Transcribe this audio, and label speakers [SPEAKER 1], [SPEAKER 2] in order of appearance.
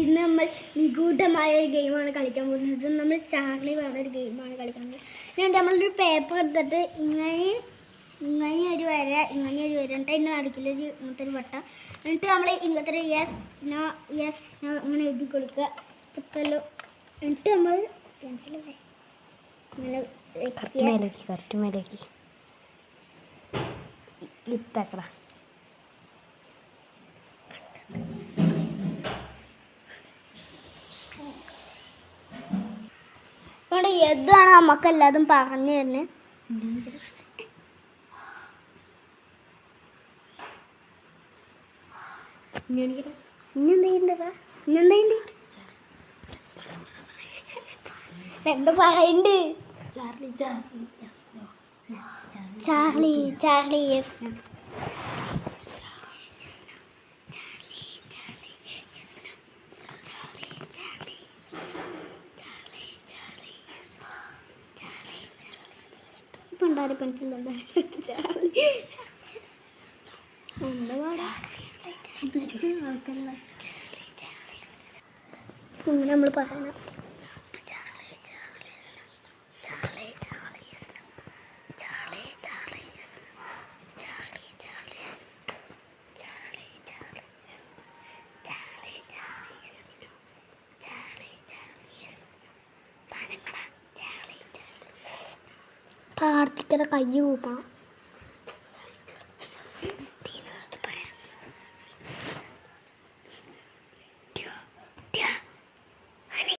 [SPEAKER 1] ഇന്ന് നമ്മൾ നിഗൂഢമായ ഒരു ഗെയിമാണ് കളിക്കാൻ പോകുന്നത്. നമ്മൾ ചാർലി പറഞ്ഞൊരു ഗെയിമാണ് കളിക്കാൻ പോകുന്നത്. എന്നിട്ട് നമ്മളൊരു പേപ്പർ എടുത്തിട്ട് ഇങ്ങനെ ഒരു വര എന്നിട്ട് അതിൻ്റെ നടുക്കിലൊരു ഇങ്ങനത്തെ ഒരു വട്ടം, എന്നിട്ട് നമ്മൾ ഇങ്ങനത്തെ ഒരു യെസ് നോ അങ്ങനെ എഴുതി കൊടുക്കുക. ഇപ്പത്തല്ലോ എന്നിട്ട് നമ്മൾ പെൻസിലല്ലേ ഇങ്ങനെ കറക്റ്റ് മേലേക്ക് ഇട്ടാക്കട. അതുകൊണ്ട് എന്താണ് നമുക്കെല്ലാതും പറഞ്ഞു തന്നെ. എന്താ പറയണ്ട്? Charlie yes no. പണ്ടാര പെൻസിൽ ഇങ്ങനെ നമ്മൾ പറയണം. പ്രാർത്ഥിക്കുന്ന കയ്യ് കൂപ്പണം.